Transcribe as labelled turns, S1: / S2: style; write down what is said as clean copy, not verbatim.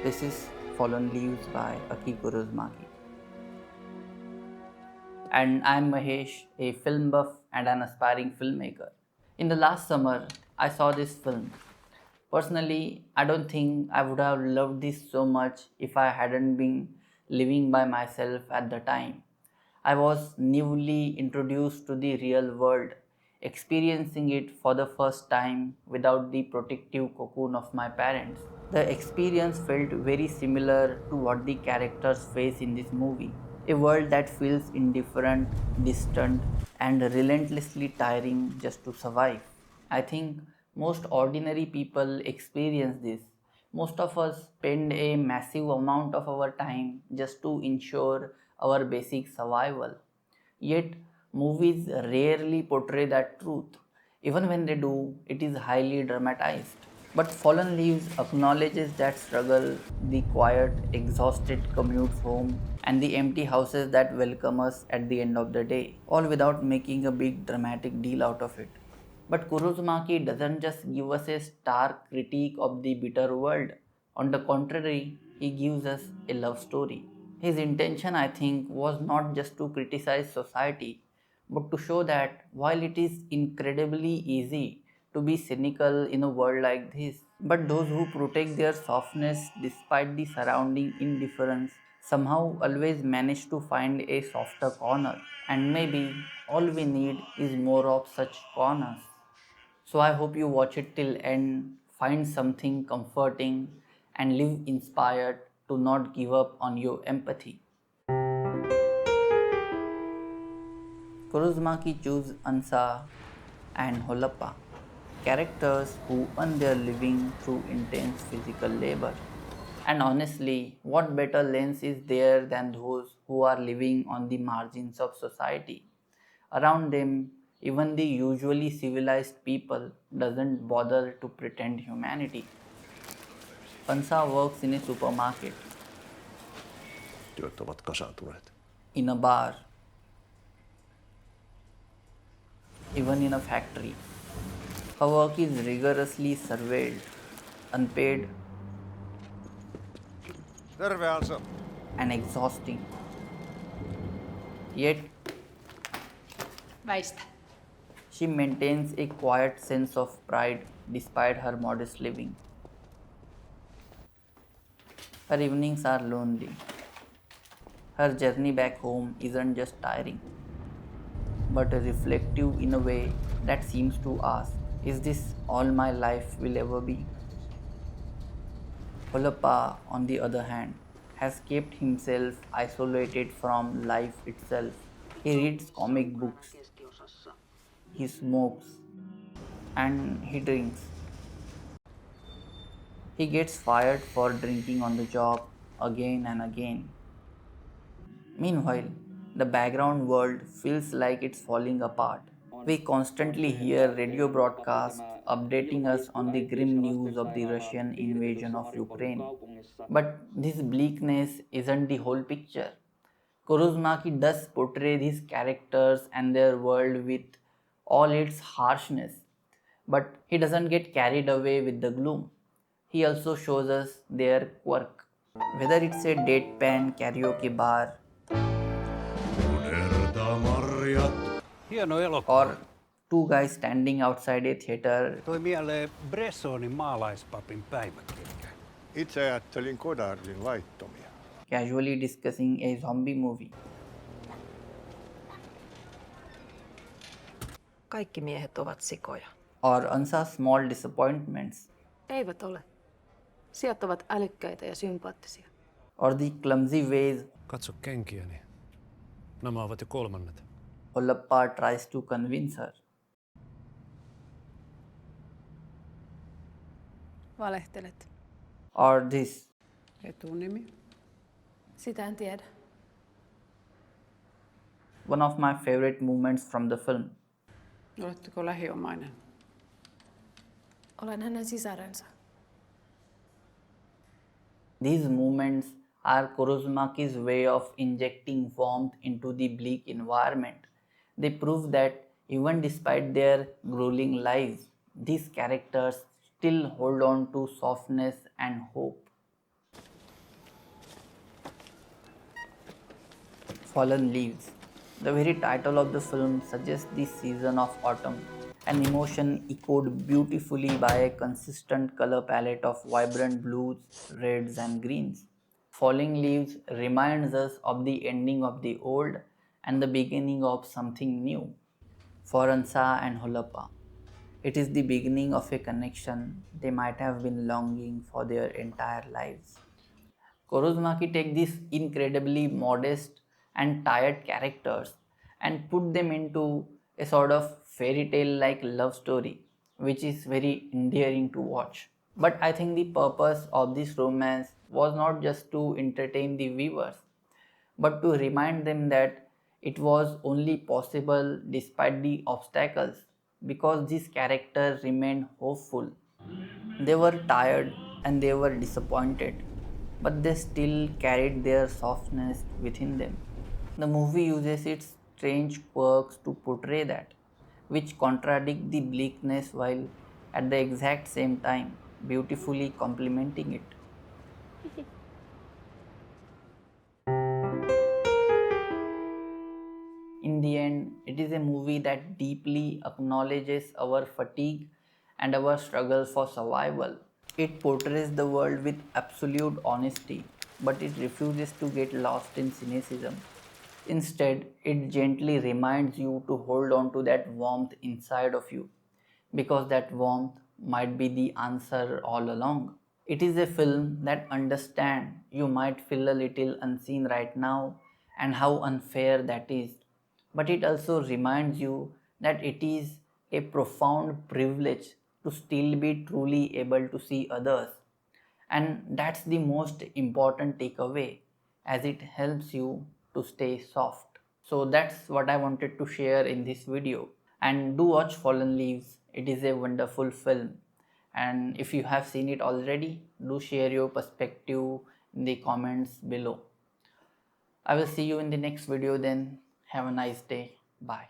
S1: This is Fallen Leaves by Aki Kaurismäki. And I'm Mahesh, a film buff and an aspiring filmmaker. In the last summer, I saw this film. Personally, I don't think I would have loved this so much if I hadn't been living by myself at the time. I was newly introduced to the real world, experiencing it for the first time without the protective cocoon of my parents. The experience felt very similar to what the characters face in this movie. A world that feels indifferent, distant, and relentlessly tiring just to survive. I think most ordinary people experience this. Most of us spend a massive amount of our time just to ensure our basic survival. Yet, movies rarely portray that truth. Even when they do, it is highly dramatized. But Fallen Leaves acknowledges that struggle, the quiet, exhausted commutes home, and the empty houses that welcome us at the end of the day, all without making a big dramatic deal out of it. But Kurosmaki doesn't just give us a stark critique of the bitter world. On the contrary, he gives us a love story. His intention, I think, was not just to criticize society, but to show that while it is incredibly easy to be cynical in a world like this, but those who protect their softness despite the surrounding indifference somehow always manage to find a softer corner. And maybe all we need is more of such corners. So I hope you watch it till end, find something comforting, and live inspired to not give up on your empathy. Kurosmaki chose Ansa and Holappa, characters who earn their living through intense physical labor. And honestly, what better lens is there than those who are living on the margins of society? Around them, even the usually civilized people doesn't bother to pretend humanity. Pansa works in a supermarket,
S2: Työt ovat kasaantuneet.
S1: in a bar, even in a factory. Her work is rigorously surveilled, unpaid,
S2: Terve Ansa.
S1: and exhausting. Yet,
S3: Väistä.
S1: she maintains a quiet sense of pride despite her modest living. Her evenings are lonely. Her journey back home isn't just tiring, but reflective in a way that seems to ask, is this all my life will ever be? Holappa, on the other hand, has kept himself isolated from life itself. He reads comic books, he smokes, and he drinks. He gets fired for drinking on the job again and again. Meanwhile, the background world feels like it's falling apart. We constantly hear radio broadcasts updating us on the grim news of the Russian invasion of Ukraine. But this bleakness isn't the whole picture. Kurosmaki does portray these characters and their world with all its harshness, but he doesn't get carried away with the gloom. He also shows us their quirk. Whether it's a deadpan karaoke bar
S4: Hieno elokuva.
S1: or two guys standing outside a theater
S4: Toi mieleen Bressonin maalaispapin päiväkirja.
S2: Itse ajattelin Godardin laittomia.
S1: casually discussing a zombie movie.
S3: Kaikki miehet ovat sikoja.
S1: Or Ansa's small disappointments,
S3: Eivät ole. Sieltä ovat älykkäitä ja sympaattisia.
S1: or the clumsy ways
S4: Katso kenkiäni. Nämä ovat jo kolmannet.
S1: Holappa tries to convince her.
S3: Valehtelet.
S1: Or this,
S3: Etunimi? Sitä en tiedä.
S1: one of my favorite moments from the film.
S5: Oletteko lähiomainen?
S3: Olen hänen sisarensa.
S1: These moments are Kurosmaki's way of injecting warmth into the bleak environment. They prove that even despite their grueling lives, these characters still hold on to softness and hope. Fallen Leaves. The very title of the film suggests the season of autumn, an emotion echoed beautifully by a consistent color palette of vibrant blues, reds, and greens. Falling Leaves reminds us of the ending of the old and the beginning of something new. For Ansa and Holappa, it is the beginning of a connection they might have been longing for their entire lives. Kaurismäki take these incredibly modest and tired characters and put them into a sort of fairy tale like love story, which is very endearing to watch. But I think the purpose of this romance was not just to entertain the viewers, but to remind them that it was only possible despite the obstacles because these characters remained hopeful. They were tired and they were disappointed, but they still carried their softness within them. The movie uses its strange quirks to portray that, which contradict the bleakness while at the exact same time beautifully complementing it. In the end, it is a movie that deeply acknowledges our fatigue and our struggle for survival. It portrays the world with absolute honesty, but it refuses to get lost in cynicism. Instead, it gently reminds you to hold on to that warmth inside of you, because that warmth might be the answer all along. It is a film that understands you might feel a little unseen right now and how unfair that is. But it also reminds you that it is a profound privilege to still be truly able to see others. And that's the most important takeaway as it helps you to stay soft. So that's what I wanted to share in this video. And do watch Fallen Leaves. It is a wonderful film. And if you have seen it already, do share your perspective in the comments below. I will see you in the next video then. Have a nice day. Bye.